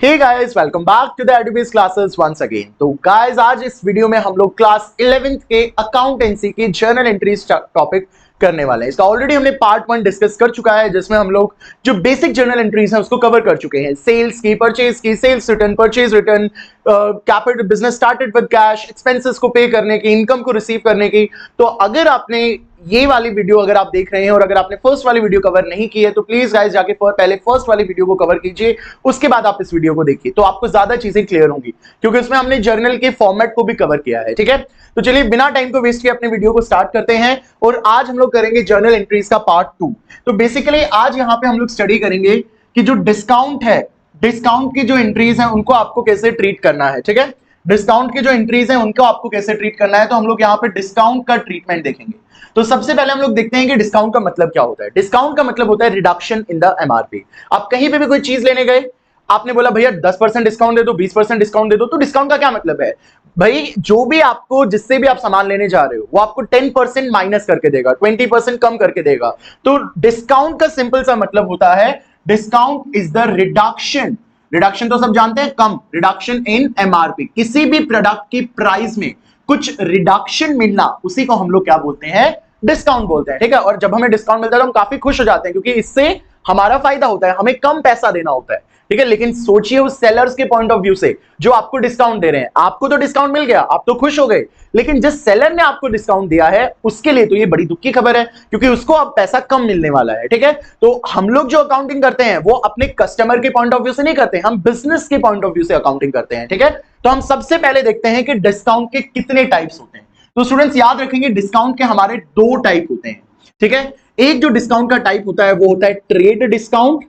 Hey guys, welcome back to the Edubase classes once again. तो guys, आज इस video में हम लोग क्लास 11th के अकाउंटेंसी की जर्नल एंट्रीज टॉपिक करने वाले हैं। इसका ऑलरेडी हमने पार्ट 1 डिस्कस कर चुका है, जिसमें हम लोग जो बेसिक जर्नल एंट्रीज हैं उसको कवर कर चुके हैं। सेल्स की, परचेज की, sales return, purchase return, capital business started with cash, expenses को पे करने की, इनकम को रिसीव करने की। तो अगर आपने ये वाली वीडियो अगर आप देख रहे हैं और अगर आपने फर्स्ट वाली वीडियो कवर नहीं की है तो प्लीज गाइस जाके पहले फर्स्ट वाली वीडियो को कवर कीजिए, उसके बाद आप इस वीडियो को देखिए, तो आपको ज्यादा चीजें क्लियर होंगी, क्योंकि उसमें हमने जर्नल के फॉर्मेट को भी कवर किया है। ठीक है, तो चलिए बिना टाइम को वेस्ट किए अपने वीडियो को स्टार्ट करते हैं। और आज हम लोग करेंगे जर्नल एंट्रीज का पार्ट 2। तो बेसिकली आज यहां पे हम लोग स्टडी करेंगे कि जो डिस्काउंट है, डिस्काउंट की जो एंट्रीज है उनको आपको कैसे ट्रीट करना है। ठीक है, डिस्काउंट की जो एंट्रीज है उनको आपको कैसे ट्रीट करना है। तो हम लोग यहाँ पे डिस्काउंट का ट्रीटमेंट देखेंगे। तो सबसे पहले हम लोग देखते हैं कि डिस्काउंट का मतलब क्या होता है। डिस्काउंट का मतलब होता है रिडक्शन इन द एमआरपी। आप कहीं पे भी कोई चीज लेने गए, आपने बोला भैया 10% डिस्काउंट दे दो, 20% डिस्काउंट दे दो, तो डिस्काउंट का क्या मतलब है भाई? जो भी आपको, जिससे भी आप सामान लेने जा रहे हो, वो आपको 10% माइनस करके देगा, 20% कम करके देगा। तो डिस्काउंट का सिंपल सा मतलब होता है, discount is the reduction. Reduction तो सब जानते हैं, कम, रिडक्शन इन एमआरपी। किसी भी प्रोडक्ट की प्राइस में कुछ रिडक्शन मिलना, उसी को हम लोग क्या बोलते हैं? डिस्काउंट बोलते हैं। ठीक है, और जब हमें डिस्काउंट मिलता है तो हम काफी खुश हो जाते हैं, क्योंकि इससे हमारा फायदा होता है, हमें कम पैसा देना होता है। ठीक है, लेकिन सोचिए उस सेलर्स के पॉइंट ऑफ व्यू से जो आपको डिस्काउंट दे रहे हैं। आपको तो डिस्काउंट मिल गया, आप तो खुश हो गए, लेकिन जिस सेलर ने आपको डिस्काउंट दिया है उसके लिए तो ये बड़ी दुख की खबर है, क्योंकि उसको अब पैसा कम मिलने वाला है। ठीक है, तो हम लोग जो अकाउंटिंग करते हैं वो अपने कस्टमर के पॉइंट ऑफ व्यू से नहीं करते, हम बिजनेस के पॉइंट ऑफ व्यू से अकाउंटिंग करते हैं। ठीक है, तो हम सबसे पहले देखते हैं कि डिस्काउंट के कितने टाइप्स होते हैं। तो स्टूडेंट्स याद रखेंगे, डिस्काउंट के हमारे 2 टाइप होते हैं। ठीक है, एक जो डिस्काउंट का टाइप होता है वो होता है trade discount.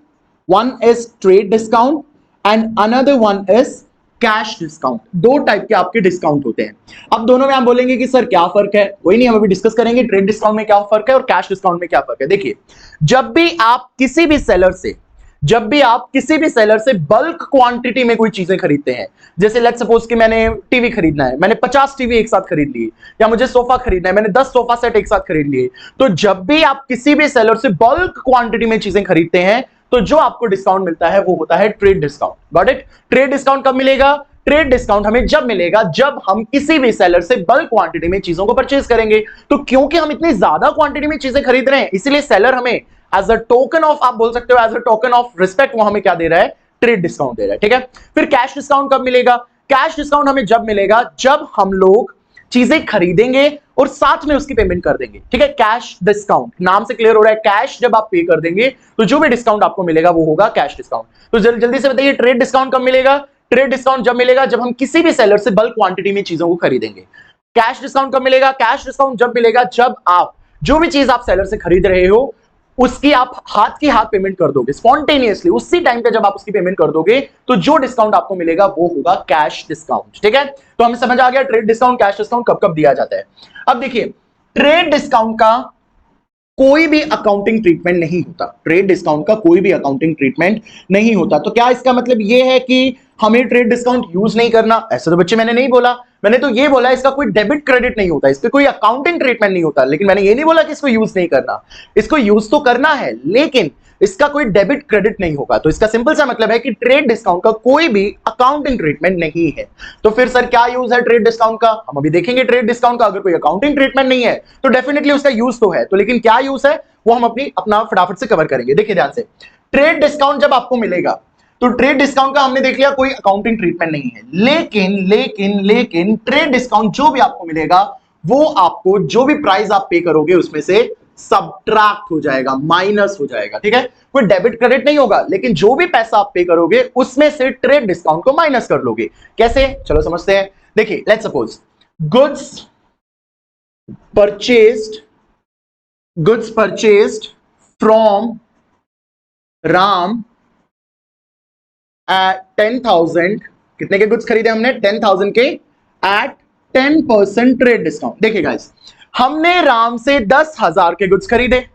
One is trade discount and another one is cash discount. 2 type के आपके डिस्काउंट होते हैं। अब दोनों में आप बोलेंगे कि सर क्या फर्क है? कोई नहीं, हम अभी डिस्कस करेंगे ट्रेड डिस्काउंट में क्या फर्क है और कैश डिस्काउंट में क्या फर्क है। देखिए, जब भी आप किसी भी सेलर से बल्क क्वांटिटी में कोई चीजें खरीदते हैं, जैसे लेट्स सपोज कि मैंने टीवी खरीदना है, मैंने 50 टीवी एक साथ खरीद लिए, या मुझे सोफा खरीदना है, मैंने 10 सोफा सेट एक साथ खरीद लिए। तो जब भी आप किसी भी सेलर से बल्क क्वांटिटी में चीजें खरीदते हैं तो जो आपको डिस्काउंट मिलता है वो होता है trade discount. Got it? Trade discount कब मिलेगा? ट्रेड डिस्काउंट हमें जब मिलेगा जब हम किसी भी सेलर से बल्क क्वांटिटी में चीजों को परचेज करेंगे। तो क्योंकि हम इतनी ज्यादा क्वांटिटी में चीजें खरीद रहे हैं, इसलिए सेलर हमें एज अ टोकन ऑफ, आप बोल सकते हो as a token of respect, वो हमें क्या दे रहा है? ट्रेड डिस्काउंट दे रहा है। ठीक है, फिर कैश डिस्काउंट कब मिलेगा? कैश डिस्काउंट हमें जब मिलेगा जब हम लोग चीजें खरीदेंगे और साथ में उसकी पेमेंट कर देंगे। ठीक है, कैश डिस्काउंट नाम से क्लियर हो रहा है, कैश जब आप पे कर देंगे तो जो भी डिस्काउंट आपको मिलेगा वो होगा कैश डिस्काउंट। तो जल्दी से बताइए, ट्रेड डिस्काउंट कब मिलेगा? ट्रेड डिस्काउंट जब मिलेगा जब हम किसी भी सेलर से बल्क क्वांटिटी में चीजों को खरीदेंगे। कैश डिस्काउंट कब मिलेगा? कैश डिस्काउंट जब मिलेगा जब आप जो भी चीज आप सेलर से खरीद रहे हो उसकी आप हाथ की हाथ पेमेंट कर दोगे, स्पॉन्टेनियसली उसी टाइम पे जब आप उसकी पेमेंट कर दोगे तो जो डिस्काउंट आपको मिलेगा वो होगा कैश डिस्काउंट। ठीक है, तो हमें समझ आ गया ट्रेड डिस्काउंट, कैश डिस्काउंट कब कब दिया जाता है। अब देखिए, ट्रेड डिस्काउंट का कोई भी अकाउंटिंग ट्रीटमेंट नहीं होता। ट्रेड डिस्काउंट का कोई भी अकाउंटिंग ट्रीटमेंट नहीं होता। तो क्या इसका मतलब यह है कि हमें ट्रेड डिस्काउंट यूज नहीं करना? ऐसा तो बच्चे मैंने नहीं बोला। मैंने तो ये बोला इसका कोई डेबिट क्रेडिट नहीं होता, इसका कोई अकाउंटिंग ट्रीटमेंट नहीं होता, लेकिन मैंने ये नहीं बोला कि इसको यूज नहीं करना। इसको यूज तो करना है, लेकिन इसका कोई डेबिट क्रेडिट नहीं होगा। तो इसका सिंपल सा मतलब है कि ट्रेड डिस्काउंट का कोई भी अकाउंटिंग ट्रीटमेंट नहीं है। तो फिर सर क्या यूज है ट्रेड डिस्काउंट का? हम अभी देखेंगे ट्रेड डिस्काउंट का। अगर कोई अकाउंटिंग ट्रीटमेंट नहीं है तो डेफिनेटली उसका यूज तो है, तो लेकिन क्या यूज है वो हम अपना फटाफट से कवर करेंगे। देखिए ध्यान से, ट्रेड डिस्काउंट जब आपको मिलेगा तो ट्रेड डिस्काउंट का हमने देख लिया कोई अकाउंटिंग ट्रीटमेंट नहीं है, लेकिन ट्रेड डिस्काउंट जो भी आपको मिलेगा वो आपको जो भी प्राइस आप पे करोगे उसमें से सबट्रैक्ट हो जाएगा, माइनस हो जाएगा। ठीक है, कोई डेबिट क्रेडिट नहीं होगा, लेकिन जो भी पैसा आप पे करोगे उसमें से ट्रेड डिस्काउंट को माइनस कर लोगे। कैसे? चलो समझते हैं। देखिए, let's suppose goods purchased from Ram at 10,000। कितने के गुड्स खरीदे हमने? 10,000 के, एट 10% ट्रेड डिस्काउंट। देखिए गाइस, हमने राम से 10,000 के गुड्स खरीदे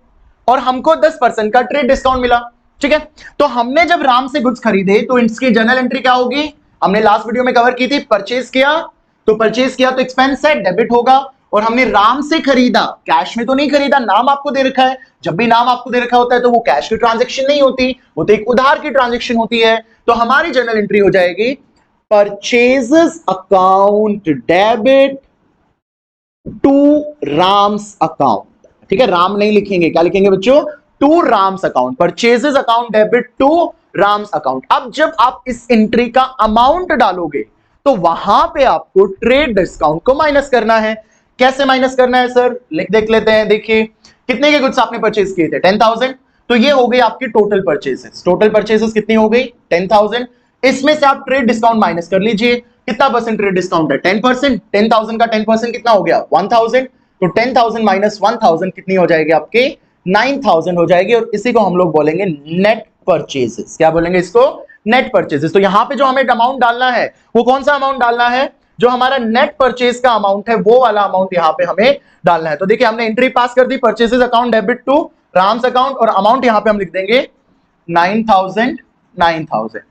और हमको 10% का ट्रेड डिस्काउंट मिला। ठीक है, तो हमने जब राम से गुड्स खरीदे तो इसकी जर्नल एंट्री क्या होगी? हमने लास्ट वीडियो में कवर की थी, परचेज किया तो एक्सपेंस है, डेबिट होगा, और हमने राम से खरीदा, कैश में तो नहीं खरीदा, नाम आपको दे रखा है। जब भी नाम आपको दे रखा होता है तो वो कैश की ट्रांजैक्शन नहीं होती, वो तो एक उधार की ट्रांजैक्शन होती है। तो हमारी जर्नल एंट्री हो जाएगी purchases account debit to Ram's account. ठीक है, राम नहीं लिखेंगे, क्या लिखेंगे बच्चों? To Ram's account, purchases account debit to Ram's account. अब जब आप इस एंट्री का अमाउंट डालोगे तो वहां पे आपको ट्रेड डिस्काउंट को माइनस करना है। कैसे माइनस करना है सर? देख लेते हैं। देखिए कितने के गुड्स आपने परचेज किए थे? 10,000। तो ये हो गई आपकी टोटल परचेजेस। टोटल परचेजेस कितनी हो गई? 10,000। इसमें से आप ट्रेड डिस्काउंट माइनस कर लीजिए। कितना परसेंट ट्रेड डिस्काउंट है? 10%। 10,000 का 10% कितना हो गया? 1,000। तो 10,000 माइनस 1,000 कितनी हो जाएगी आपके? 9,000 हो जाएगी। और इसी को हम लोग बोलेंगे नेट परचेजेस। क्या बोलेंगे इसको? Net purchases. तो यहां पे जो हमें अमाउंट डालना है वो कौन सा अमाउंट डालना है? जो हमारा नेट परचेज का अमाउंट है वो वाला अमाउंट यहां पे हमें डालना है। तो देखिए हमने एंट्री पास कर दी, purchases account debit to Ram's account, और अमाउंट यहां पे हम लिख देंगे 9,000। 9,000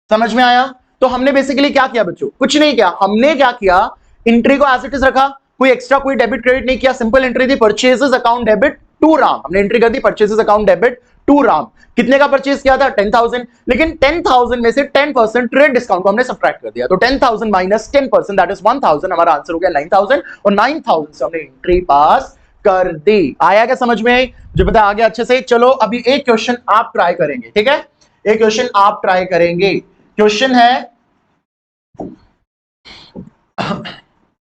समझ में आया? तो हमने बेसिकली क्या किया बच्चों? कुछ नहीं किया। हमने क्या किया? एंट्री को एज इट इज रखा, कोई एक्स्ट्रा कोई डेबिट क्रेडिट नहीं किया। सिंपल एंट्री थी purchases account debit to Ram. हमने एंट्री कर दी purchases account debit to Ram. कितने का परचेज किया था? 10,000। लेकिन 10,000 में से 10% ट्रेड डिस्काउंट को हमने सब्ट्रैक्ट कर दिया। तो 10,000 माइनस 10% दैट इज 1,000। हमारा आंसर हो गया 9,000, और 9,000 से हमने एंट्री पास कर दी। आया क्या समझ में? जो पता आ गया अच्छे से। चलो अभी एक क्वेश्चन आप ट्राई करेंगे, ठीक है? एक क्वेश्चन आप ट्राई करेंगे। क्वेश्चन है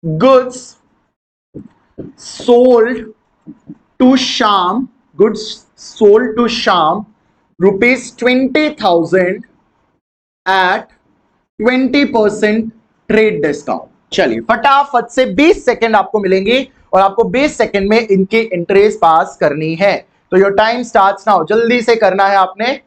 goods sold to Shyam, goods sold to Shyam ₹20,000 at 20% trade discount. चलिए फटाफट से 20 सेकेंड आपको मिलेंगे और आपको 20 सेकेंड में इनके इंटरेस्ट पास करनी है। तो योर टाइम स्टार्ट्स नाउ। जल्दी से करना है आपने,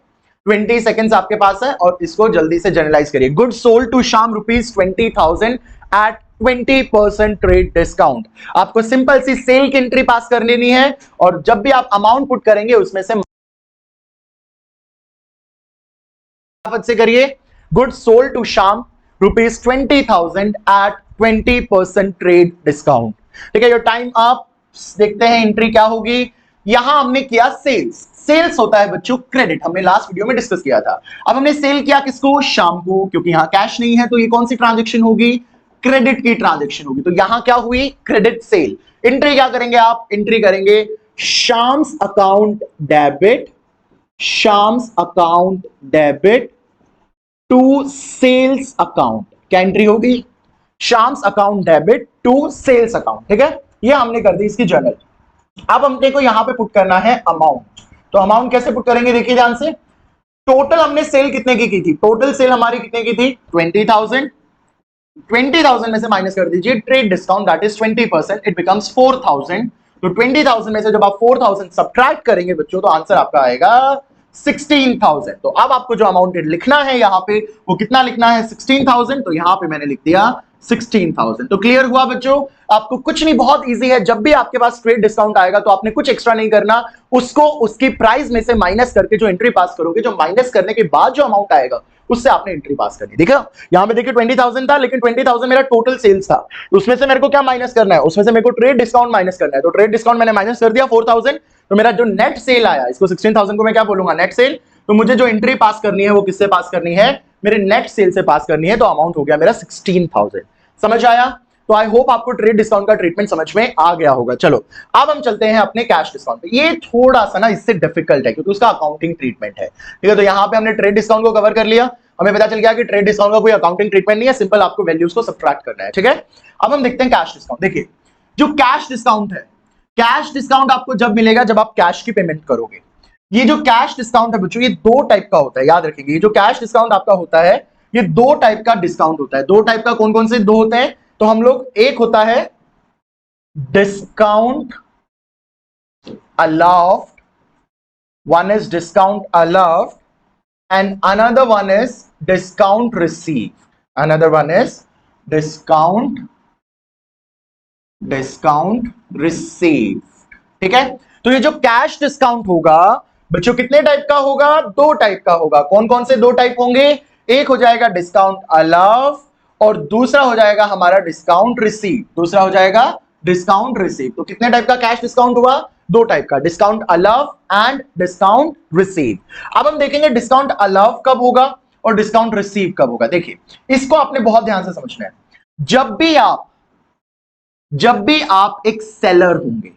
20 सेकेंड्स आपके पास है और इसको जल्दी से जनरलाइज करिए। Goods sold to Shyam ₹20,000 at 20% trade discount. आपको सिंपल सी सेल की एंट्री पास कर लेनी है, और जब भी आप अमाउंट पुट करेंगे उसमें से से करिए। Goods sold to Shyam ₹20,000 at 20% trade discount. ठीक है, योर टाइम अप। देखते हैं एंट्री क्या होगी। यहां हमने किया सेल्स। सेल्स होता है बच्चों क्रेडिट, हमने लास्ट वीडियो में डिस्कस किया था। अब हमने सेल किया किसको? श्याम को, क्योंकि यहां कैश नहीं है तो ये कौन सी ट्रांजैक्शन होगी? क्रेडिट की ट्रांजैक्शन होगी। तो यहां क्या हुई? Credit sale. एंट्री क्या करेंगे आप? एंट्री करेंगे Shyam's account debit, Shyam's account debit to sales account. क्या एंट्री होगी? Shyam's account debit to sales account. ठीक है, ये हमने कर दी इसकी जर्नल। अब हमने को यहां पे पुट करना है अमाउंट। तो अमाउंट कैसे पुट करेंगे? देखिए ध्यान से। टोटल हमने सेल कितने की थी? टोटल सेल हमारी कितने की थी? 20,000। 20,000 में से माइनस कर दीजिए trade discount that is 20%, it becomes 4,000। तो 20,000 में से जब आप 4,000 सब्ट्रैक्ट करेंगे बच्चों तो आंसर आपका आएगा 16,000। तो अब आपको जो अमाउंट लिखना है यहां पे वो कितना लिखना है? 16,000। तो यहां पे मैंने लिख दिया 16,000। तो क्लियर हुआ बच्चों? आपको कुछ नहीं, बहुत इजी है। जब भी आपके पास ट्रेड डिस्काउंट आएगा तो आपने कुछ एक्स्ट्रा नहीं करना, उसको उसकी प्राइस में से माइनस करके जो एंट्री पास करोगे, जो माइनस करने के बाद जो अमाउंट आएगा उससे आपने एंट्री पास करनी। देखा यहां पे देखिए 20,000 था, लेकिन 20,000 मेरा टोटल सेल्स था। उसमें से मेरे को क्या माइनस करना है? उसमें से मेरे को ट्रेड डिस्काउंट माइनस करना है। तो ट्रेड डिस्काउंट मैंने माइनस कर दिया 4,000। तो मेरा जो नेट सेल आया, इसको 16,000 को मैं क्या बोलूंगा? Net cell. तो मुझे जो एंट्री पास करनी है वो किससे पास करनी है? मेरे नेट सेल से पास करनी है। तो अमाउंट हो गया मेरा 16,000। समझ आया? तो आई होप आपको ट्रेड डिस्काउंट का ट्रीटमेंट समझ में आ गया होगा। चलो अब हम चलते हैं अपने कैश डिस्काउंट पे। ये थोड़ा सा ना इससे डिफिकल्ट है क्योंकि उसका अकाउंटिंग ट्रीटमेंट है। ठीक है, तो यहां पे हमने ट्रेड डिस्काउंट को कवर कर लिया। हमें पता चल गया कि ट्रेड डिस्काउंट का कोई अकाउंटिंग ट्रीटमेंट नहीं है, सिंपल आपको वैल्यूज को सब्ट्रैक्ट करना है। ठीक है, अब हम देखते हैं कैश डिस्काउंट। देखिए जो कैश डिस्काउंट है, कैश डिस्काउंट आपको जब मिलेगा जब आप कैश की पेमेंट करोगे। ये जो कैश डिस्काउंट है बच्चों ये दो टाइप का होता है, याद रखेंगे। ये जो कैश डिस्काउंट आपका होता है ये दो टाइप का डिस्काउंट होता है। दो टाइप का कौन कौन से दो होते हैं? तो हम लोग, एक होता है discount allowed, one is discount allowed and another one is discount received. Another one is discount received. ठीक है, तो ये जो कैश डिस्काउंट होगा बच्चों कितने टाइप का होगा? दो टाइप का होगा। कौन कौन से दो टाइप होंगे? एक हो जाएगा डिस्काउंट अलाउड और दूसरा हो जाएगा हमारा डिस्काउंट रिसीव। दूसरा हो जाएगा डिस्काउंट रिसीव। तो कितने टाइप का कैश डिस्काउंट हुआ? दो टाइप का, discount allow and discount receive. अब हम देखेंगे डिस्काउंट अलाउ कब होगा और डिस्काउंट रिसीव कब होगा। देखिए, इसको आपने बहुत ध्यान से समझना है। जब भी आप एक सेलर होंगे,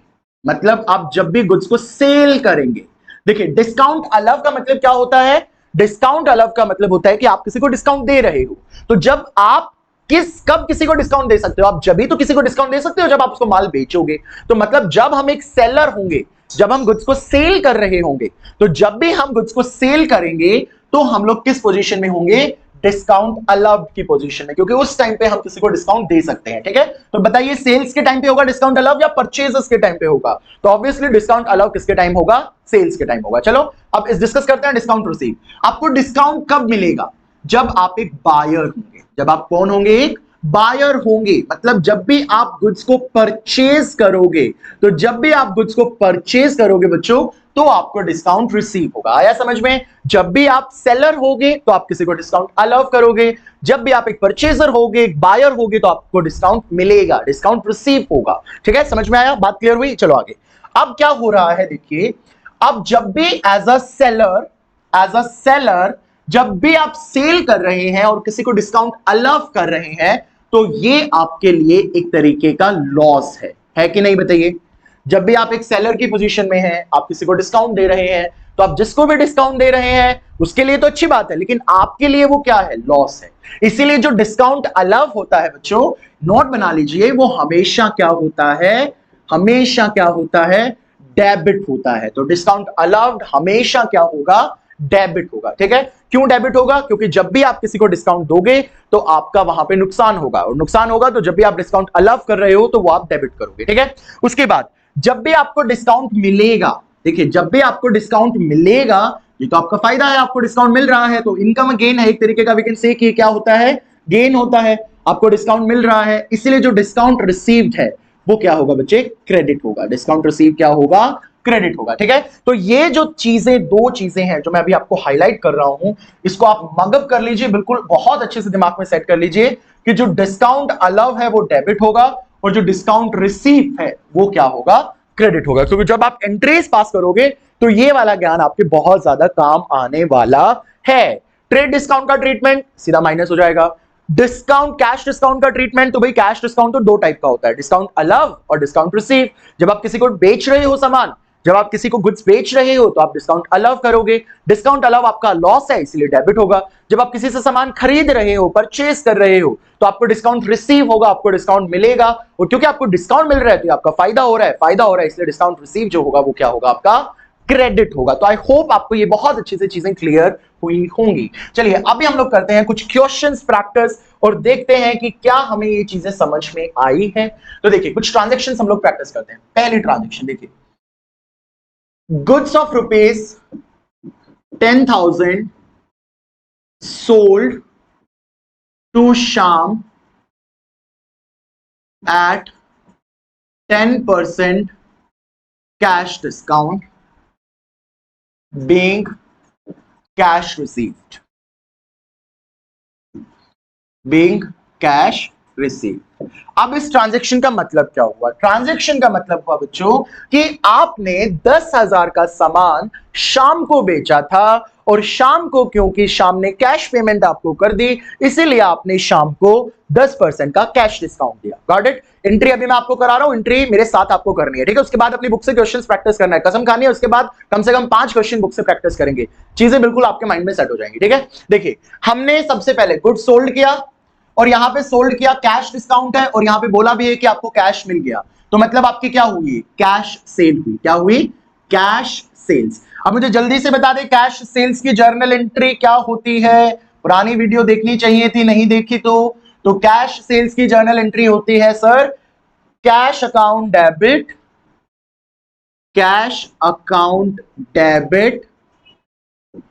मतलब आप जब भी गुड्स को सेल करेंगे, देखिए डिस्काउंट अलाउ का मतलब क्या होता है? डिस्काउंट अलाउ का मतलब होता है कि आप किसी को डिस्काउंट दे रहे हो। तो जब आप कब किसी को डिस्काउंट दे सकते हो? आप जब भी तो किसी को डिस्काउंट दे सकते हो जब आप उसको माल बेचोगे। तो मतलब जब हम एक सेलर होंगे, जब हम गुड्स को सेल कर रहे होंगे, तो जब भी हम गुड्स को सेल करेंगे तो हम लोग किस पोजीशन में होंगे? डिस्काउंट अलाउड की पोजीशन में, क्योंकि उस टाइम पे हम किसी को डिस्काउंट दे सकते हैं। ठीक है, तो बताइए सेल्स के टाइम पे होगा डिस्काउंट अलाउड या परचेजेस के टाइम पे होगा? तो ऑब्वियसली डिस्काउंट अलाउड किसके टाइम होगा? सेल्स के टाइम होगा। चलो अब इस डिस्कस करते हैं डिस्काउंट रिसीव। आपको डिस्काउंट कब मिलेगा? जब आप एक बायर होंगे। जब आप कौन होंगे? एक बायर होंगे। मतलब जब भी आप गुड्स को परचेज करोगे, तो जब भी आप गुड्स को परचेज करोगे बच्चों, तो आपको डिस्काउंट रिसीव होगा। आया समझ में? जब भी आप सेलर होगे तो आप किसी को डिस्काउंट अलाउ करोगे, जब भी आप एक परचेजर होगे, एक बायर होगे, तो आपको डिस्काउंट मिलेगा, डिस्काउंट रिसीव होगा। ठीक है, समझ में आया? बात क्लियर हुई? चलो आगे। अब क्या हो रहा है देखिए, अब जब भी एज अ सेलर जब भी आप सेल कर रहे हैं और किसी को डिस्काउंट अलाउ कर रहे हैं, तो ये आपके लिए एक तरीके का लॉस है कि नहीं? बताइए। जब भी आप एक सेलर की पोजीशन में हैं, आप किसी को डिस्काउंट दे रहे हैं, तो आप जिसको भी डिस्काउंट दे रहे हैं उसके लिए तो अच्छी बात है, लेकिन आपके लिए वो क्या है? लॉस है। इसीलिए जो डिस्काउंट अलाउ होता है बच्चों, नोट बना लीजिए, वो हमेशा क्या होता है? हमेशा क्या होता है? डेबिट होता है। तो डिस्काउंट अलाउड हमेशा क्या होगा? डेबिट होगा। ठीक है, क्यों डेबिट होगा? क्योंकि जब भी आप किसी को डिस्काउंट दोगे तो आपका वहां पे नुकसान होगा, और नुकसान होगा तो जब भी आप डिस्काउंट अलाउ कर रहे हो तो वो आप डेबिट करोगे। ठीक है, उसके बाद जब भी आपको डिस्काउंट मिलेगा, देखिए जब भी आपको डिस्काउंट मिलेगा, ये तो आपका फायदा है, आपको डिस्काउंट मिल रहा है, तो इनकम गेन है एक तरीके का। वी कैन से कि क्या होता है? गेन होता है। आपको डिस्काउंट मिल रहा है, इसीलिए जो डिस्काउंट रिसीव्ड है वो क्या होगा बच्चे? क्रेडिट होगा। डिस्काउंट रिसीव क्या होगा? क्रेडिट होगा। ठीक है, तो ये जो चीजें, दो चीजें हैं जो मैं अभी आपको हाईलाइट कर रहा हूं, इसको आप मगअप कर लीजिए, बिल्कुल बहुत अच्छे से दिमाग में सेट कर लीजिए कि जो डिस्काउंट अलाउ है वो डेबिट होगा और जो डिस्काउंट रिसीव है वो क्या होगा? क्रेडिट होगा। क्योंकि जब आप एंट्रीज पास करोगे तो ये वाला ज्ञान आपके बहुत ज्यादा काम आने वाला है। ट्रेड डिस्काउंट का ट्रीटमेंट सीधा माइनस हो जाएगा। डिस्काउंट, कैश डिस्काउंट का ट्रीटमेंट, तो भाई कैश डिस्काउंट तो दो टाइप का होता है, डिस्काउंट अलाउ और डिस्काउंट रिसीव। जब आप किसी को बेच रहे हो सामान, जब आप किसी को गुड्स बेच रहे हो तो आप डिस्काउंट अलाउ करोगे। डिस्काउंट अलाउ आपका लॉस है इसलिए डेबिट होगा। जब आप किसी से सामान खरीद रहे हो, परचेस कर रहे हो, तो आपको डिस्काउंट रिसीव होगा, आपको डिस्काउंट मिलेगा, और क्योंकि आपको डिस्काउंट मिल रहा है तो आपका फायदा हो रहा है, इसलिए डिस्काउंट रिसीव जो होगा वो क्या होगा? आपका क्रेडिट होगा। तो आई होप आपको ये बहुत अच्छे से चीजें क्लियर हुई होंगी। चलिए अभी हम लोग करते हैं कुछ क्वेश्चंस प्रैक्टिस और देखते हैं कि क्या हमें ये चीजें समझ में आई है। तो देखिए कुछ ट्रांजैक्शंस हम लोग प्रैक्टिस करते हैं। पहली ट्रांजैक्शन देखिए, goods of rupees 10,000 sold to Sham at 10% cash discount, being cash received. Being cash received. अब इस ट्रांजैक्शन का मतलब क्या हुआ? ट्रांजैक्शन का मतलब हुआ बच्चों कि आपने 10,000 का सामान शाम को बेचा था, और शाम को क्योंकि शाम ने कैश पेमेंट आपको कर दी, इसीलिए आपने शाम को 10% का कैश डिस्काउंट दिया। Got it? एंट्री अभी मैं आपको करा रहा हूं, एंट्री मेरे साथ आपको करनी है। ठीक है, उसके बाद अपनी बुक से क्वेश्चंस प्रैक्टिस करना है, कसम खानी है। उसके बाद कम से कम 5 क्वेश्चन बुक से प्रैक्टिस करेंगे, चीजें बिल्कुल आपके माइंड में सेट हो जाएंगी। ठीक है, देखिए हमने सबसे पहले गुड सोल्ड किया, और यहां पे सोल्ड किया, कैश डिस्काउंट है, और यहां पे बोला भी है कि आपको कैश मिल गया, तो मतलब आपकी क्या हुई? कैश सेल हुई। क्या हुई? Cash sales. अब मुझे जल्दी से बता दे, कैश सेल्स की जर्नल एंट्री क्या होती है? पुरानी वीडियो देखनी चाहिए थी, नहीं देखी तो कैश सेल्स की जर्नल एंट्री होती है sir, cash account debit, cash account debit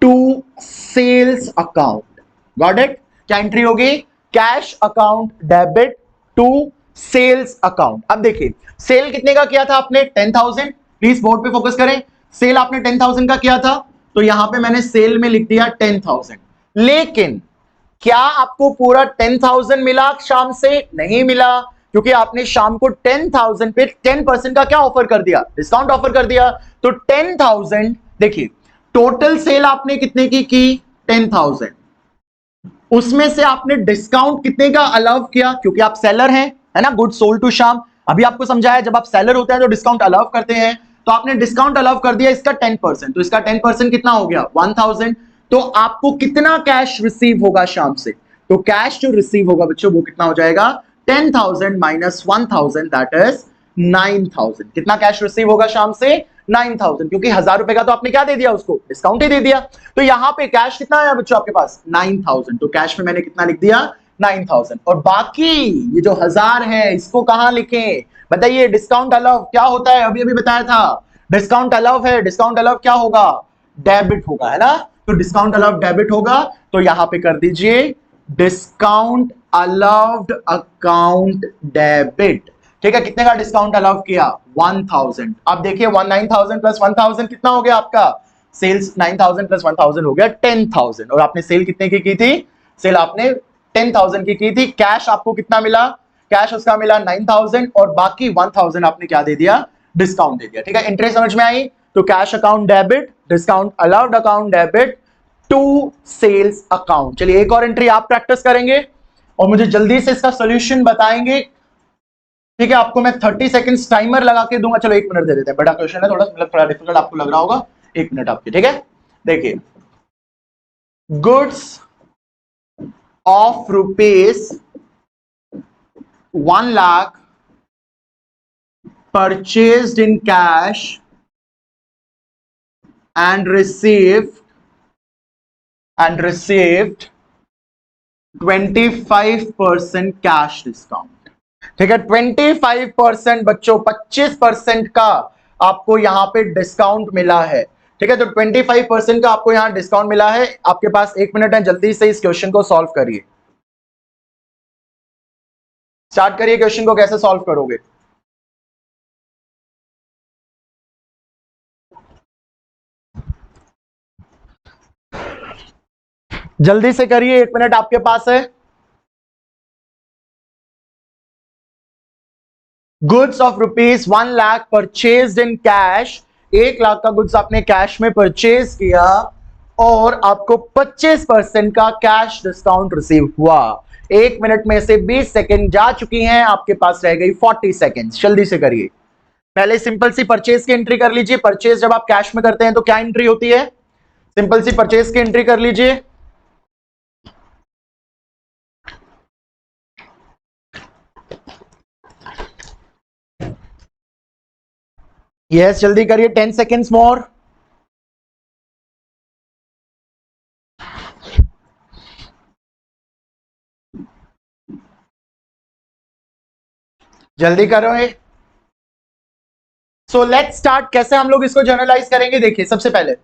to sales account. Got it? क्या एंट्री होगी? Cash account debit to sales account. अब देखिए सेल कितने का किया था आपने? 10,000। प्लीज बोर्ड पे फोकस करें। सेल आपने 10,000 का किया था, तो यहां पे मैंने सेल में लिख दिया 10,000। लेकिन क्या आपको पूरा 10,000 मिला शाम से? नहीं मिला, क्योंकि आपने शाम को 10,000 पे 10% का क्या ऑफर कर दिया, डिस्काउंट ऑफर कर दिया। तो 10,000, देखिए टोटल सेल आपने कितने की 10,000, उसमें से आपने डिस्काउंट कितने का अलाउ किया, क्योंकि आप सेलर हैं, है ना, गुड सोल्ड टू शाम। अभी आपको समझाया जब आप सेलर होते हैं तो डिस्काउंट अलाउ करते हैं, तो आपने डिस्काउंट अलाउ कर दिया इसका 10%, तो इसका 10% कितना हो गया 1,000। तो आपको कितना कैश रिसीव होगा शाम से, तो कैश जो रिसीव होगा बच्चों वो कितना हो जाएगा 10,000 माइनस 1,000 दैट इज 9,000। कितना कैश रिसीव होगा शाम से 9,000, क्योंकि 1,000 रुपए का तो आपने क्या दे दिया उसको, डिस्काउंट ही दे दिया। तो यहां पे कैश कितना आया बच्चों आपके पास 9,000, तो कैश में मैंने कितना लिख दिया 9,000। और बाकी ये जो 1,000 है इसको कहां लिखें बताइए, डिस्काउंट अलाउ क्या होता है, अभी अभी बताया था डिस्काउंट अलाउ है, डिस्काउंट अलाउ क्या होगा डेबिट होगा, है ना। तो डिस्काउंट अलाउड डेबिट होगा, तो यहां पे कर दीजिए डिस्काउंट अलाउड अकाउंट डेबिट। ठीक है, कितने का डिस्काउंट अलाउ किया 1,000। अब देखिए 9,000 प्लस 1,000 कितना हो गया आपका, सेल्स 9,000 प्लस 1,000 हो गया 10,000। और आपने सेल कितने की थी, सेल आपने 10,000 की थी। कैश आपको कितना मिला, कैश उसका मिला 9,000 और बाकी 1,000 आपने क्या दे दिया, डिस्काउंट दे दिया। ठीक है, एंट्री समझ में आई। तो cash account debit, discount allowed account debit to sales account. चलिए एक और एंट्री आप प्रैक्टिस करेंगे और मुझे जल्दी से इसका सोल्यूशन बताएंगे। ठीक है, आपको मैं 30 सेकंड्स टाइमर लगा के दूंगा। चलो 1 मिनट दे देते हैं, बड़ा क्वेश्चन है थोड़ा, मतलब थोड़ा डिफिकल्ट आपको लग रहा होगा, 1 मिनट आपके। ठीक है, देखिए goods of rupees 1 lakh purchased in cash and received 25% cash discount. ठीक है, 25% बच्चों 25% का आपको यहां पे डिस्काउंट मिला है। ठीक है, तो 25% का आपको यहां डिस्काउंट मिला है। आपके पास 1 मिनट है, जल्दी से इस क्वेश्चन को सॉल्व करिए, स्टार्ट करिए। क्वेश्चन को कैसे सॉल्व करोगे, जल्दी से करिए, 1 मिनट आपके पास है। Goods of rupees 1 lakh purchased in cash, 1 lakh का गुड्स आपने कैश में परचेज किया और आपको 25% का कैश डिस्काउंट रिसीव हुआ। 1 मिनट में से 20 सेकंड जा चुकी हैं, आपके पास रह गई 40 सेकंड। जल्दी से करिए, पहले सिंपल सी परचेज की एंट्री कर लीजिए। परचेज जब आप कैश में करते हैं तो क्या एंट्री होती है, सिंपल सी परचेज की एंट्री कर लीजिए। यस, जल्दी करिए, 10 सेकेंड्स मोर। जल्दी करो। So let's start. कैसे हम लोग इसको जर्नलाइज करेंगे, देखिए सबसे पहले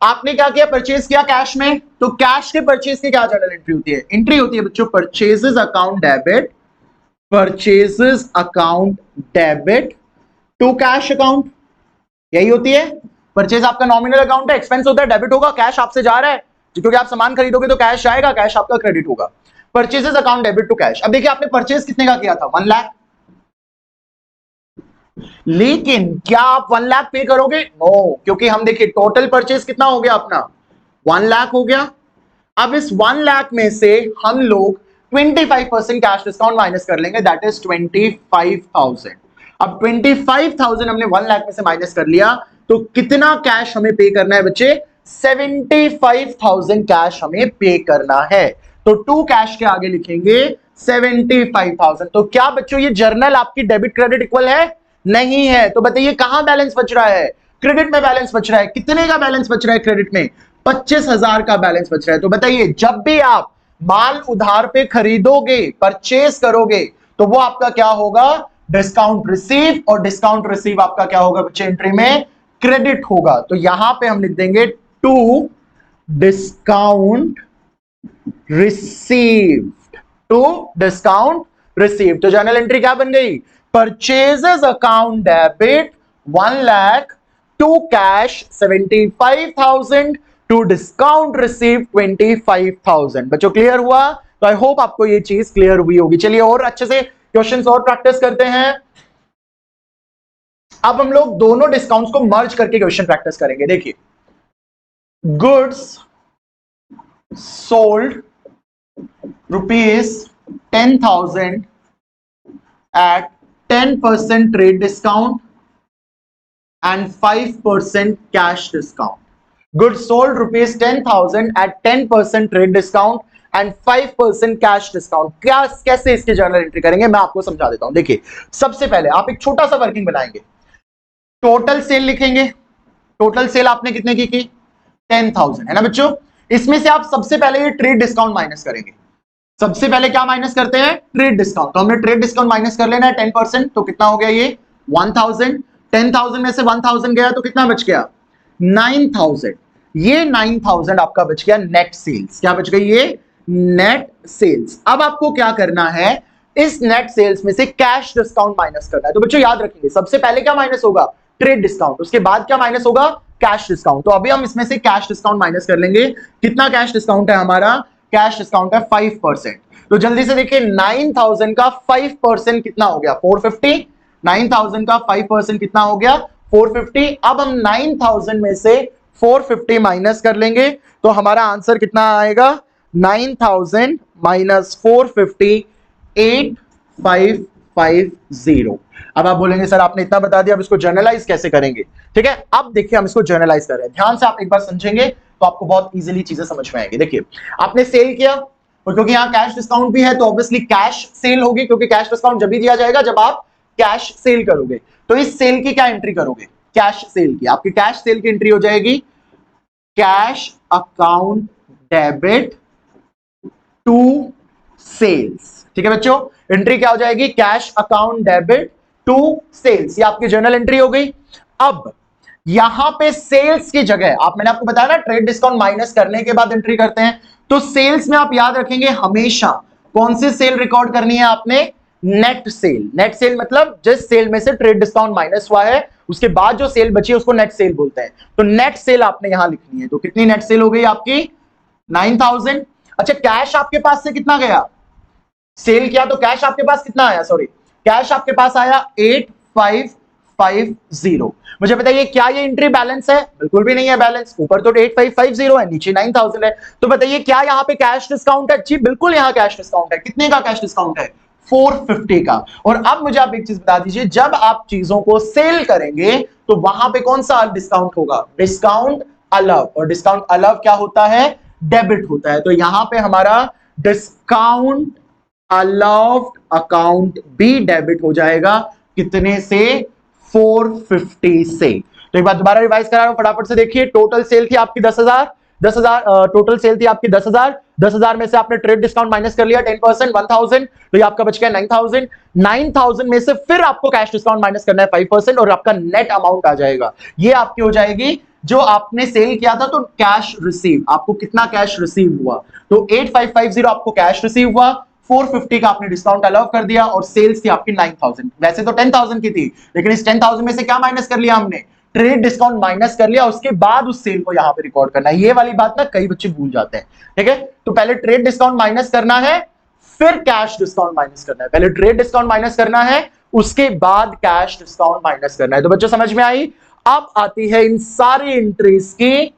आपने क्या किया, परचेज किया कैश में, तो कैश के परचेज की क्या जर्नल एंट्री होती है, एंट्री होती है बच्चों purchases account debit, purchases account debit to cash account, यही होती है। परचेज आपका नॉमिनल अकाउंट है, एक्सपेंस होता है, डेबिट होगा, कैश आपसे जा रहा है क्योंकि आप सामान खरीदोगे तो कैश जाएगा, कैश आपका क्रेडिट होगा। Purchases account debit to cash. अब देखिए आपने परचेज कितने का किया था 1 लाख, लेकिन क्या आप 1 लाख पे करोगे, नो, क्योंकि हम देखिए टोटल परचेज कितना हो गया अपना 1 लाख हो गया। अब इस 1 लाख में से हम लोग 25% कैश डिस्काउंट माइनस कर लेंगे, दैट इज 25,000। अब 25,000 हमने 1 लाख में से माइनस कर लिया, तो कितना कैश हमें पे करना है बच्चे, 75,000 कैश हमें पे करना है। तो टू कैश के आगे लिखेंगे 75,000। तो क्या बच्चों ये जर्नल आपकी डेबिट क्रेडिट इक्वल है, नहीं है। तो बताइए कहां बैलेंस बच रहा है, क्रेडिट में बैलेंस बच रहा है। कितने का बैलेंस बच रहा है क्रेडिट में, 25,000 का बैलेंस बच रहा है। तो बताइए जब भी आप माल उधार पे खरीदोगे, परचेज करोगे, तो वो आपका क्या होगा, डिस्काउंट रिसीव, और डिस्काउंट रिसीव आपका क्या होगा बच्चे, एंट्री में क्रेडिट होगा। तो यहां पे हम लिख देंगे to discount received, to discount received. तो जर्नल एंट्री क्या बन गई, purchases account debit 1 lakh to cash 75,000 to discount receive 25,000। बच्चों क्लियर हुआ, तो आई होप आपको ये चीज क्लियर हुई होगी। चलिए और अच्छे से क्वेश्चंस और प्रैक्टिस करते हैं। अब हम लोग दोनों डिस्काउंट्स को मर्ज करके क्वेश्चन प्रैक्टिस करेंगे। देखिए, goods sold ₹10,000 at 10% trade discount and 5% cash discount. Goods sold ₹10,000 at 10% trade discount and 5% cash discount. क्या कैसे इसकी जर्नल एंट्री करेंगे मैं आपको समझा देता हूं। देखिए, सबसे पहले आप एक छोटा सा वर्किंग बनाएंगे। टोटल सेल लिखेंगे। टोटल सेल आपने कितने की 10,000 है ना बच्चों। इसमें से आप सबसे पहले ये ट्रेड डिस्काउंट माइनस करेंगे। सबसे पहले क्या माइनस करते हैं, ट्रेड डिस्काउंट। तो हमने ट्रेड डिस्काउंट माइनस कर लेना है 10%, तो कितना हो गया ये 1000। 10,000 में से 1000 गया तो कितना बच गया 9,000। ये 9,000 आपका बच गया नेट सेल्स। क्या बच गई ये नेट सेल्स। अब आपको क्या करना है, इस नेट सेल्स में से कैश डिस्काउंट माइनस करना है। तो बच्चों याद रखेंगे, सबसे पहले क्या माइनस होगा ट्रेड डिस्काउंट, उसके बाद क्या माइनस होगा कैश डिस्काउंट। तो अभी हम इसमें से कैश डिस्काउंट माइनस कर लेंगे। कितना कैश डिस्काउंट है हमारा, कैश डिस्काउंट है 5%। तो जल्दी से देखिए 9,000 का 5% कितना हो गया 450। 9,000 का 5% कितना हो गया 450। अब हम 9,000 में से 450 माइनस कर लेंगे तो हमारा आंसर कितना आएगा 9,000 माइनस 450 8550। अब आप बोलेंगे सर आपने इतना बता दिया, अब इसको जर्नलाइज कैसे करेंगे। ठीक है, अब देखिए हम इसको जर्नलाइज कर रहे हैं। ध्यान से आप एक बार समझेंगे तो आपको बहुत इजीली चीजें समझ में आएगी। देखिए, आपने सेल किया और क्योंकि यहां कैश डिस्काउंट भी है तो ऑब्वियसली कैश सेल होगी, क्योंकि कैश डिस्काउंट जब भी दिया जाएगा जब आप कैश सेल करोगे। तो इस सेल की क्या एंट्री करोगे, कैश सेल की। आपकी कैश सेल की एंट्री हो जाएगी cash account debit to sales. ठीक है बच्चों, एंट्री क्या हो जाएगी cash account debit to sales. ये आपकी जर्नल एंट्री हो गई। अब यहां पे सेल्स की जगह मैंने आपको बताया ना ट्रेड डिस्काउंट माइनस करने के बाद एंट्री करते हैं, तो सेल्स में आप याद रखेंगे हमेशा कौन सी सेल रिकॉर्ड करनी है आपने, नेट सेल। नेट सेल मतलब जिस सेल में से ट्रेड डिस्काउंट माइनस हुआ है उसके बाद जो सेल बची है उसको नेट सेल बोलते हैं। तो नेट सेल आपने यहां लिखनी है। तो कितनी नेट सेल हो गई आपकी 9,000। अच्छा, कैश आपके पास से कितना गया, सेल किया तो कैश आपके पास कितना आया, सॉरी कैश आपके पास आया 8550। मुझे बताइए क्या ये एंट्री बैलेंस है, बिल्कुल भी नहीं है बैलेंस। ऊपर तो 8550 है, नीचे 9,000 है। तो बताइए क्या यहां पे कैश डिस्काउंट है, जी बिल्कुल यहां कैश डिस्काउंट है। कितने का कैश डिस्काउंट है 450 का। और अब मुझे आप एक चीज बता दीजिए, जब आप चीजों को सेल करेंगे तो वहां पे कौन सा डिस्काउंट होगा, डिस्काउंट अलाउ। और डिस्काउंट अलाउ क्या होता है, डेबिट होता है। तो यहां पे हमारा डिस्काउंट अलाउड अकाउंट भी डेबिट हो जाएगा। कितने से 450 से। तो एक बार दोबारा रिवाइज करा रहा हूं, फटाफट से देखिए। टोटल सेल थी आपकी 10,000 टोटल सेल थी आपकी 10,000 में से आपने ट्रेड डिस्काउंट माइनस कर लिया 10% 1,000, तो ये आपका बच गया 9,000। 9,000 में से फिर आपको कैश डिस्काउंट माइनस करना है 5% और आपका नेट अमाउंट आ जाएगा। ये आपकी हो जाएगी जो आपने सेल किया था तो कैश रिसीव। आपको कितना कैश रिसीव हुआ, तो 8550 आपको कैश रिसीव हुआ, 450 का आपने डिस्काउंट अलाउ कर दिया और सेल्स थी आपकी 9,000। वैसे तो 10,000 की थी, लेकिन इस 10,000 में से क्या माइनस कर लिया हमने, ट्रेड डिस्काउंट माइनस कर लिया। उसके बाद उस सेल को यहां पे रिकॉर्ड करना है। ये वाली बात ना कई बच्चे भूल जाते हैं। ठीक है, तो पहले ट्रेड डिस्काउंट माइनस करना है, फिर कैश डिस्काउंट माइनस करना है। पहले ट्रेड डिस्काउंट माइनस करना है, उसके बाद कैश डिस्काउंट माइनस करना है। तो बच्चों समझ में आई। अब आती है इन सारी एंट्रीज की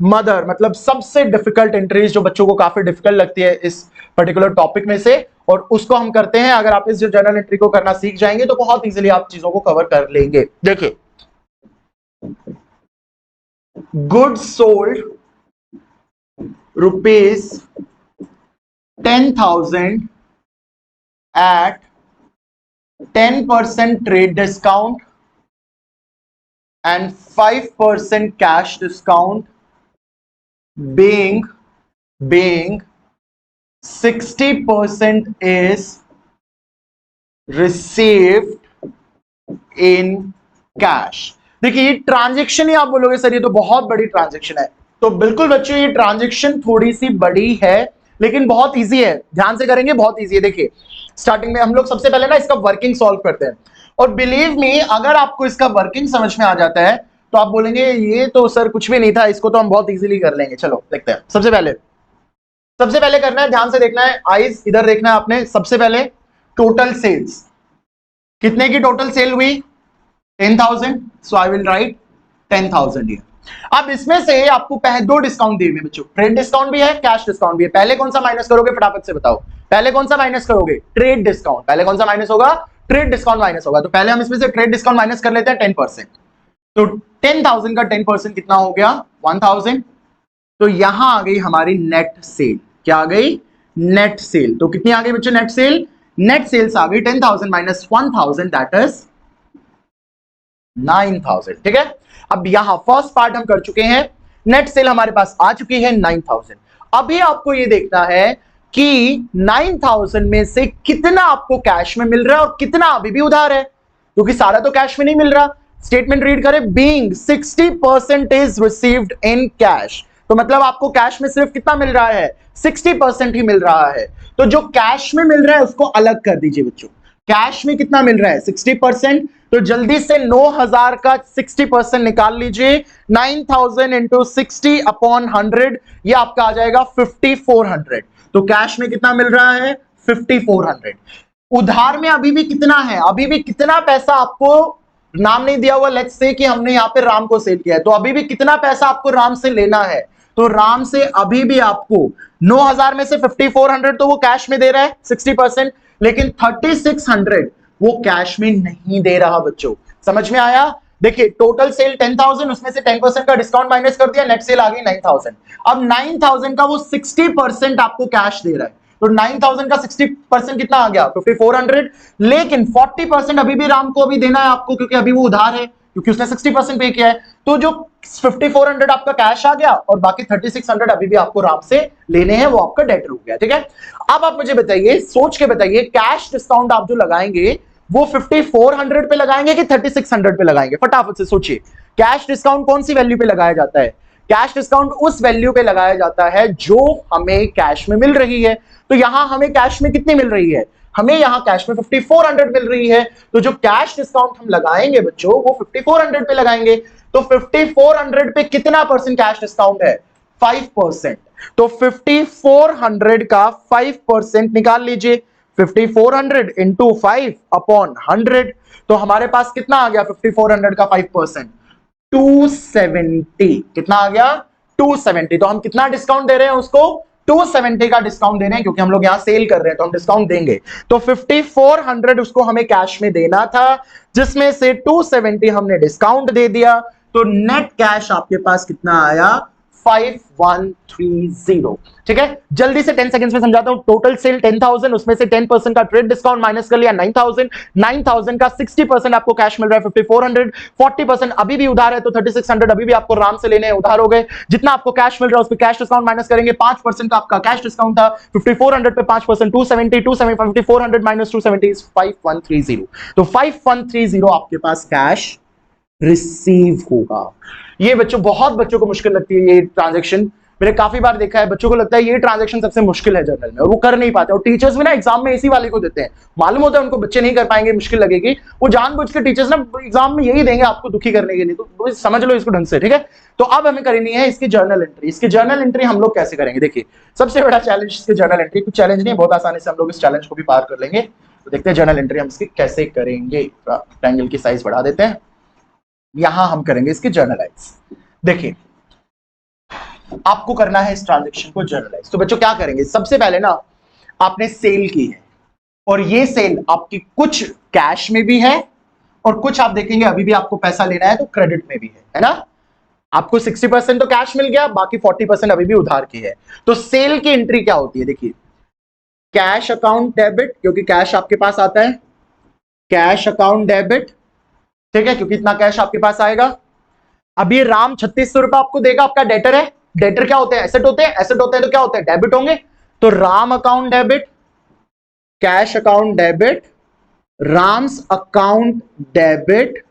मदर, मतलब सबसे डिफिकल्ट एंट्रीज जो बच्चों को काफी डिफिकल्ट लगती है इस पर्टिकुलर टॉपिक में से, और उसको हम करते हैं। अगर आप इस जो जर्नल एंट्री को करना सीख जाएंगे तो बहुत इजीली आप चीजों को कवर कर लेंगे। देखिए, goods sold ₹10,000 at 10% trade discount and 5% cash discount, being 60% is received in cash। देखिए, ये ट्रांजैक्शन ही आप बोलोगे सर ये तो बहुत बड़ी ट्रांजैक्शन है, तो बिल्कुल बच्चों ये ट्रांजैक्शन थोड़ी सी बड़ी है लेकिन बहुत इजी है। ध्यान से करेंगे, बहुत इजी है। देखिए, स्टार्टिंग में हम लोग सबसे पहले ना इसका वर्किंग सॉल्व करते हैं, और बिलीव मी अगर आपको इसका वर्किंग समझ में आ जाता है तो आप बोलेंगे ये तो सर कुछ भी नहीं था, इसको तो हम बहुत इजीली कर लेंगे। चलो देखते हैं। सबसे पहले करना है, ध्यान से देखना है, आईज इधर देखना है आपने। सबसे पहले टोटल सेल्स, कितने की टोटल सेल हुई? 10,000, सो आई विल राइट 10,000 हियर। अब इसमें से आपको पहले दो डिस्काउंट दिए हुए बच्चों, ट्रेड डिस्काउंट भी है, कैश डिस्काउंट भी है। पहले कौन सा माइनस करोगे फटाफट से बताओ, पहले कौन सा माइनस करोगे? Trade discount. पहले कौन सा माइनस होगा? ट्रेड डिस्काउंट माइनस होगा। तो पहले हम इसमें से ट्रेड डिस्काउंट माइनस कर लेते हैं 10%। तो 10,000 का 10% कितना हो गया? 1,000। तो यहां आ गई हमारी नेट सेल। क्या आ गई? Net cell. तो कितनी आ गई बच्चों नेट सेल? नेट सेल्स आ गई 10,000 माइनस 1,000, दैट इज 9,000। ठीक है, अब यहां फर्स्ट पार्ट हम कर चुके हैं, नेट सेल हमारे पास आ चुकी है 9,000। अभी आपको ये देखना है कि 9,000 में से कितना आपको कैश में मिल रहा है और कितना अभी भी उधार है, क्योंकि सारा तो कैश में नहीं मिल रहा। स्टेटमेंट रीड करें, being 60% is received in cash. तो मतलब आपको कैश में सिर्फ कितना मिल रहा है? 60% ही मिल रहा है। तो जो कैश में मिल रहा है उसको अलग कर दीजिए बच्चों। कैश में कितना मिल रहा है? 60%। तो जल्दी से 9,000 का 60% निकाल लीजिए। 9,000 इंटू 60 अपॉन 100, ये आपका आ जाएगा 5,400। तो कैश में कितना मिल रहा है? 5,400। उधार में अभी भी कितना है? अभी भी कितना पैसा आपको, नाम नहीं दिया हुआ, लेट्स से कि हमने यहां पे राम को सेल किया है, तो अभी भी कितना पैसा आपको राम से लेना है? तो राम से अभी भी आपको 9,000 में से 5,400 तो वो कैश में दे रहा है 60%, लेकिन 3,600 वो कैश में नहीं दे रहा बच्चों। समझ में आया? देखिए टोटल सेल 10,000, उसमें से 10% का डिस्काउंट माइनस कर दिया, नेट सेल आ गई 9,000। अब 9,000 का वो 60% आपको कैश दे रहा है, तो 9,000 का 60% कितना आ गया? 5,400। लेकिन 40% अभी भी राम को अभी देना है आपको, क्योंकि अभी वो उधार है, क्योंकि उसने 60% पे किया है। तो जो 5,400 आपका कैश आ गया और बाकी 3,600 अभी भी आपको राम से लेने हैं, वो आपका डेटर हो गया। ठीक है, अब आप मुझे बताइए, सोच के बताइए, कैश डिस्काउंट आप जो लगाएंगे वो 5,400 पे लगाएंगे कि 3,600 पे लगाएंगे? फटाफट से सोचिए। कैश डिस्काउंट कौन सी वैल्यू पे लगाया जाता है? कैश डिस्काउंट उस वैल्यू पे लगाया जाता है जो हमें कैश में मिल रही है। तो यहां हमें कैश में कितनी मिल रही है? हमें यहां कैश में 5,400 मिल रही है। तो जो कैश डिस्काउंट हम लगाएंगे बच्चों वो 5,400 पे लगाएंगे। तो 5,400 पे कितना परसेंट कैश डिस्काउंट है? 5%। तो 5,400 का 5% निकाल लीजिए। 5,400 इंटू 5 अपॉन 100, तो हमारे पास कितना आ गया? 5,400 का 5%, 270। कितना आ गया? 270। तो हम कितना डिस्काउंट दे रहे हैं उसको? 270 का डिस्काउंट दे रहे हैं, क्योंकि हम लोग यहां सेल कर रहे हैं तो हम डिस्काउंट देंगे। तो 5,400 उसको हमें कैश में देना था, जिसमें से 270 हमने डिस्काउंट दे दिया। तो नेट कैश आपके पास कितना आया? 5,130। ठीक है, जल्दी से 10 सेकंड्स में समझाता हूं। टोटल सेल 10,000, उसमें से 10% का ट्रेड डिस्काउंट माइनस कर लिया 9,000। 9,000 का 60% आपको कैश मिल रहा है 5,400। 40% अभी भी उधार है, तो 3,600 अभी भी आपको राम से लेने हैं, उधार हो गए। जितना आपको कैश मिल रहा है उस पर कैश डिस्काउंट माइनस करेंगे। 5% का आपका कैश डिस्काउंट था, 5,400 पे 5%, 270, 5,400 माइनस 270 इज 5,130। तो 5,130 आपके पास कैश रिसीव होगा। ये बच्चों, बहुत बच्चों को मुश्किल लगती है ये ट्रांजैक्शन। मैंने काफी बार देखा है, बच्चों को लगता है ये ट्रांजैक्शन सबसे मुश्किल है जनरल में, और वो कर नहीं पाते। और टीचर्स भी ना एग्जाम में इसी वाले को देते हैं, मालूम होता है उनको बच्चे नहीं कर पाएंगे, मुश्किल लगेगी, वो जानबूझ के टीचर्स ना एग्जाम में यही देंगे आपको दुखी करने के लिए। तो समझ लो इसको ढंग से। ठीक है, तो अब हमें करनी है इसकी जर्नल एंट्री। इसकी जर्नल एंट्री हम लोग कैसे करेंगे? देखिए सबसे बड़ा चैलेंज इसकी जर्नल एंट्री, कुछ चैलेंज नहीं, बहुत आसानी से हम लोग इस चैलेंज को भी पार कर लेंगे। तो देखते हैं जर्नल एंट्री हम इसकी कैसे करेंगे। रेक्टेंगल की साइज बढ़ा देते हैं, यहां हम करेंगे इसकी जर्नलाइज। देखिए आपको करना है इस ट्रांजैक्शन को जर्नलाइज। तो बच्चों क्या करेंगे? सबसे पहले ना आपने सेल की है, और ये सेल आपकी कुछ कैश में भी है और कुछ आप देखेंगे अभी भी आपको पैसा लेना है तो क्रेडिट में भी है ना। आपको 60% तो कैश मिल गया, बाकी 40% अभी भी उधार की है। तो सेल की एंट्री क्या होती है? देखिए कैश अकाउंट डेबिट, क्योंकि कैश आपके पास आता है, कैश अकाउंट डेबिट। ठीक है, क्योंकि इतना कैश आपके पास आएगा। अब ये राम 3,600 रुपए आपको देगा, आपका डेटर है। डेटर क्या होते हैं? एसेट होते हैं। एसेट होते हैं तो क्या होते हैं? डेबिट होंगे। तो Ram account debit, cash account debit, Ram's account debit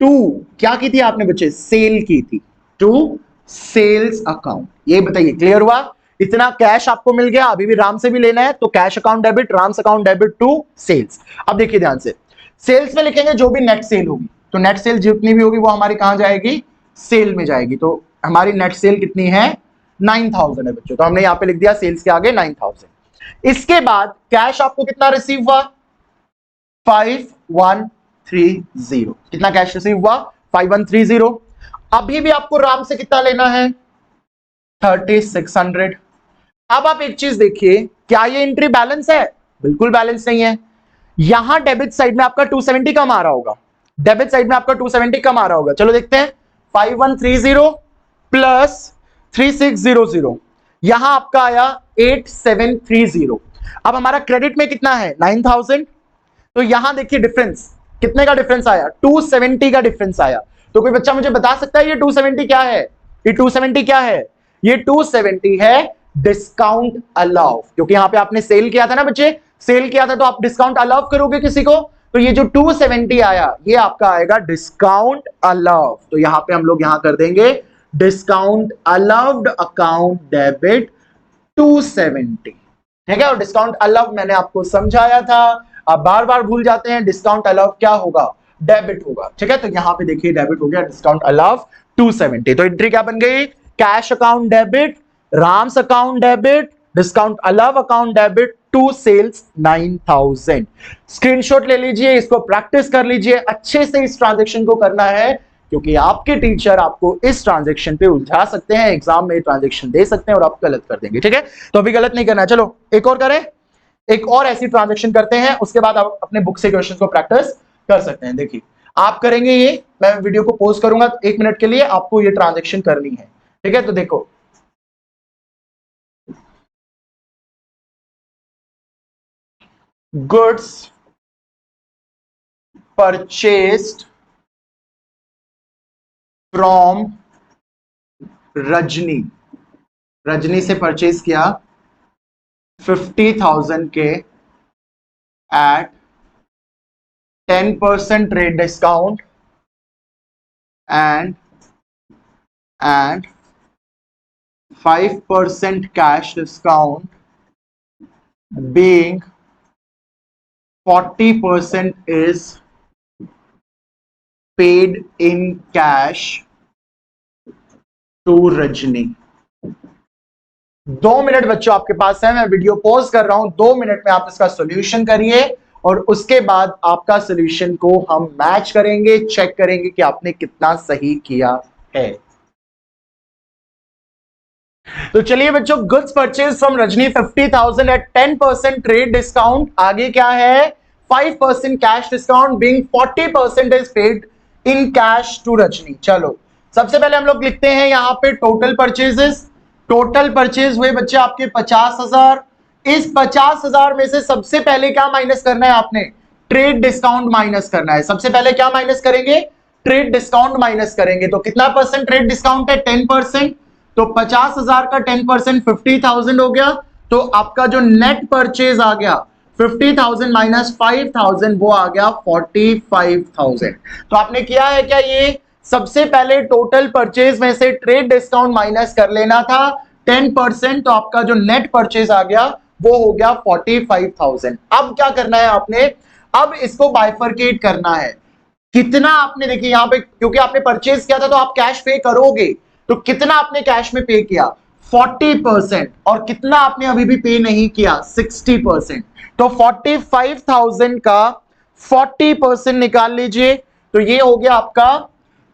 to, क्या की थी आपने बच्चे? सेल की थी, टू सेल्स अकाउंट। ये बताइए क्लियर हुआ? इतना कैश आपको मिल गया, अभी भी राम से भी लेना है, तो cash account debit, Ram's account debit to sales. अब देखिए ध्यान से, सेल्स में लिखेंगे जो भी नेट सेल होगी, तो नेट सेल जितनी भी होगी वो हमारी कहां जाएगी? सेल में जाएगी। तो हमारी नेट सेल कितनी है? 9,000 है बच्चों। तो हमने यहां पे लिख दिया सेल्स के आगे 9,000। इसके बाद कैश आपको कितना रिसीव हुआ? 5130। कितना कैश रिसीव हुआ? 5130। अभी भी आपको राम से कितना लेना है? 3600। अब आप एक चीज देखिए, क्या ये एंट्री बैलेंस है? बिल्कुल बैलेंस नहीं है। यहां डेबिट साइड में आपका 270 कम आ रहा होगा, डेबिट साइड में आपका 270 कम आ रहा होगा। चलो देखते हैं, 5130 प्लस 3600, यहां आपका आया 8730। अब हमारा क्रेडिट में कितना है? 9000। तो यहां देखिए डिफरेंस, कितने का डिफरेंस आया? 270 का डिफरेंस आया। तो कोई बच्चा मुझे बता सकता है ये 270 क्या है? ये 270 क्या है? ये 270 है डिस्काउंट अलाउ, क्योंकि यहां पे आपने सेल किया था ना बच्चे, सेल किया था तो आप डिस्काउंट अलाउ करोगे किसी को, तो ये जो 270 आया ये आपका आएगा डिस्काउंट अलाउ। तो यहां पे हम लोग यहां कर देंगे डिस्काउंट अलाउड अकाउंट डेबिट 270। ठीक है, और डिस्काउंट अलाउ मैंने आपको समझाया था, आप बार बार भूल जाते हैं। डिस्काउंट अलाउ क्या होगा? डेबिट होगा। ठीक है, तो यहां पे देखिए डेबिट हो गया, डिस्काउंट अलाउ 270। तो एंट्री क्या बन गई? Cash account debit, Ram's account debit, discount allow account debit to sales 9000। Screenshot ले लीजिए, इसको प्रैक्टिस कर लीजिए, अच्छे से इस ट्रांजेक्शन को करना है, क्योंकि आपके टीचर आपको इस ट्रांजेक्शन पे उलझा सकते हैं, एग्जाम में ट्रांजेक्शन दे सकते हैं और आप गलत कर देंगे। ठीक है, तो अभी गलत नहीं करना। चलो एक और करें, एक और ऐसी ट्रांजेक्शन करते हैं, उसके बाद आप अपने बुक से क्वेश्चन को प्रैक्टिस कर सकते हैं। देखिए आप करेंगे ये, मैं वीडियो को पॉज करूंगा 1 मिनट के लिए, आपको ये ट्रांजेक्शन करनी है। ठीक है, तो देखो goods purchased from Rajni, Rajni से परचेज किया 50,000 के at 10% trade discount and 5% cash discount, being 40% is paid in cash to Rajni. 2 minute बच्चों आपके पास है, मैं वीडियो पॉज कर रहा हूं, 2 मिनट में आप इसका सॉल्यूशन करिए और उसके बाद आपका सॉल्यूशन को हम मैच करेंगे, चेक करेंगे कि आपने कितना सही किया है। तो चलिए बच्चों, goods purchase from Rajni 50,000 at 10% trade discount, आगे क्या है? 5% cash discount, being 40% is paid in cash to Rajni. चलो सबसे पहले हम लोग लिखते हैं यहां पे टोटल परचेजेस। टोटल परचेज हुए बच्चे आपके 50,000। इस 50,000 में से सबसे पहले क्या माइनस करना है आपने? ट्रेड डिस्काउंट माइनस करना है। सबसे पहले क्या माइनस करेंगे? ट्रेड डिस्काउंट माइनस करेंगे। तो कितना परसेंट ट्रेड डिस्काउंट है? 10%। तो 50,000 का 10% 50,000 हो गया। तो आपका जो नेट परचेज आ गया 50,000 माइनस 5,000, वो आ गया 45,000। तो आपने किया है क्या? ये सबसे पहले टोटल परचेज में से ट्रेड डिस्काउंट माइनस कर लेना था 10%, तो आपका जो नेट परचेज आ गया वो हो गया 45,000। अब क्या करना है आपने? अब इसको बाइफरकेट करना है। कितना आपने, देखिए यहां पे क्योंकि आपने परचेज किया था तो आप कैश पे करोगे, तो कितना आपने कैश में पे किया? 40%। और कितना आपने अभी भी पे नहीं किया? 60%। तो 45,000 का 40% निकाल लीजिए, तो ये हो गया आपका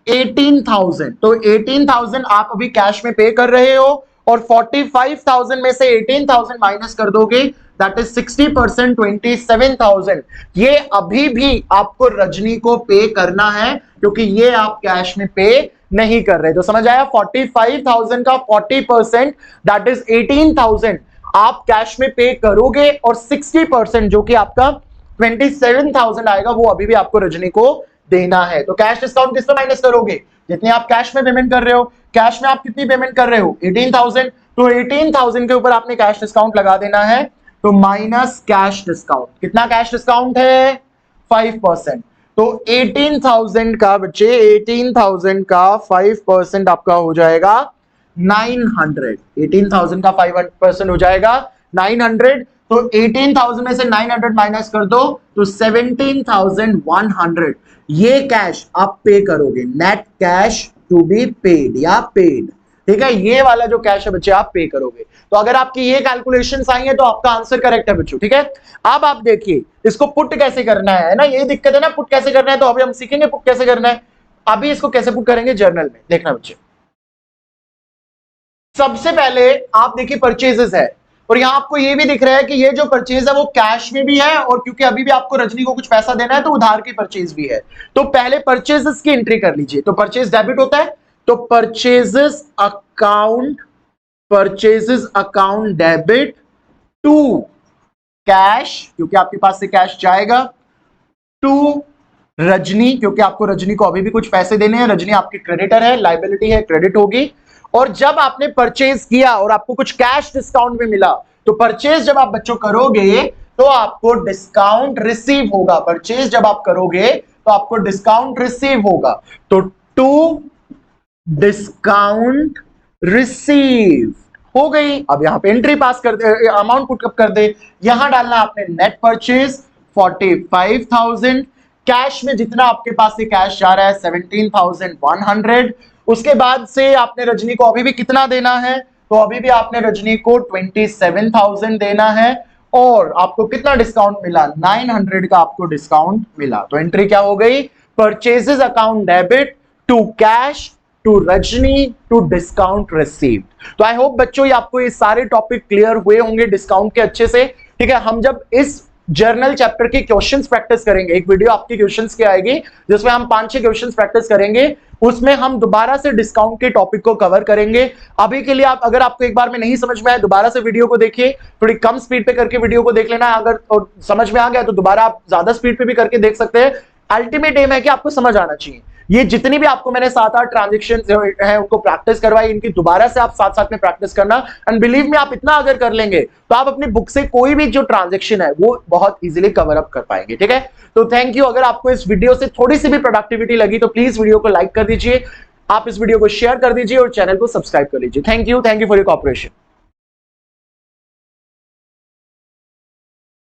18,000। तो 18,000 आप अभी कैश में पे कर रहे हो और 45,000 में से 18,000 माइनस कर दोगे, दैट इज 60%, 27,000। ये अभी भी आपको रजनी को पे करना है, क्योंकि ये आप कैश में पे नहीं कर रहे। तो समझ आया? 45,000 का 40% दैट इज 18,000 आप कैश में पे करोगे और 60% जो कि आपका 27,000 आएगा वो अभी भी आपको रजनी को देना है। तो कैश डिस्काउंट किस पे माइनस करोगे? जितने आप कैश में पेमेंट कर रहे हो। कैश में आप कितनी पेमेंट कर रहे हो? 18,000। तो 18,000 के ऊपर आपने कैश डिस्काउंट लगा देना है, तो माइनस कैश डिस्काउंट। कितना कैश डिस्काउंट है? 5%। तो 18,000 का बच्चे, 18,000 का 5% आपका हो जाएगा 900। 18,000 का 5% हो जाएगा 900। तो 18,000 में से 900 माइनस कर दो तो 17,100। ये कैश आप पे करोगे, net cash to be paid या पेड। ठीक है, ये वाला जो कैश है बच्चे आप पे करोगे। तो अगर आपकी ये कैलकुलेशंस आई है तो आपका आंसर करेक्ट है बच्चों। ठीक है, अब आप देखिए इसको पुट कैसे करना है ना, ये दिक्कत है ना, पुट कैसे करना है। तो अभी हम सीखेंगे पुट कैसे करना है। अभी इसको कैसे पुट करेंगे जर्नल में, देखना बच्चे। सबसे पहले आप देखिए परचेजेस है, और यहां आपको ये भी दिख रहा है कि ये जो परचेज है वो कैश में भी है, और क्योंकि अभी भी आपको रजनी को कुछ पैसा देना है तो उधार की परचेज भी है। तो पहले परचेजेस की एंट्री कर लीजिए। तो परचेज डेबिट होता है, तो purchases account debit to cash, क्योंकि आपके पास से कैश जाएगा, टू रजनी, क्योंकि आपको रजनी को अभी भी कुछ पैसे देने हैं, रजनी आपकी क्रेडिटर है, लायबिलिटी है, क्रेडिट होगी। और जब आपने परचेज किया और आपको कुछ कैश डिस्काउंट में मिला, तो परचेज जब आप बच्चों करोगे तो आपको डिस्काउंट रिसीव होगा। परचेज जब आप करोगे तो आपको डिस्काउंट रिसीव होगा। तो टू डिस्काउंट रिसीव हो गई। अब यहां पे एंट्री पास कर दे, अमाउंट पुटअप कर दे। यहां डालना आपने नेट परचेज 45,000, कैश में जितना आपके पास से कैश जा रहा है 17,100। उसके बाद से आपने रजनी को अभी भी कितना देना है, तो अभी भी आपने रजनी को 27,000 देना है, और आपको कितना डिस्काउंट मिला, 900 का आपको डिस्काउंट मिला। तो एंट्री क्या हो गई, purchases account debit to cash to Rajni to discount received. तो आई होप बच्चों ये आपको ये सारे टॉपिक क्लियर हुए होंगे डिस्काउंट के अच्छे से। ठीक है, हम जब इस जर्नल चैप्टर के क्वेश्चंस प्रैक्टिस करेंगे, एक वीडियो आपकी क्वेश्चंस की आएगी जिसमें हम 5-6 क्वेश्चंस प्रैक्टिस करेंगे, उसमें हम दोबारा से डिस्काउंट के टॉपिक को कवर करेंगे। अभी के लिए आप, अगर आपको एक बार में नहीं समझ में आए, दोबारा से वीडियो को देखिए, थोड़ी कम स्पीड पे करके वीडियो को देख लेना। अगर और समझ में आ गया तो दोबारा आप ज्यादा स्पीड पे भी करके देख सकते हैं। अल्टीमेट एम है कि आपको समझ आना चाहिए। ये जितनी भी आपको मैंने 7-8 ट्रांजेक्शन है उनको प्रैक्टिस करवाई, इनकी दोबारा से आप साथ साथ में प्रैक्टिस करना। एंड बिलीव में आप इतना अगर कर लेंगे तो आप अपनी बुक से कोई भी जो ट्रांजेक्शन है वो बहुत इजीली कवर अप कर पाएंगे। ठीक है, तो थैंक यू। अगर आपको इस वीडियो से थोड़ी सी भी प्रोडक्टिविटी लगी तो प्लीज वीडियो को लाइक कर दीजिए, आप इस वीडियो को शेयर कर दीजिए और चैनल को सब्सक्राइब कर लीजिए। Thank you for your cooperation.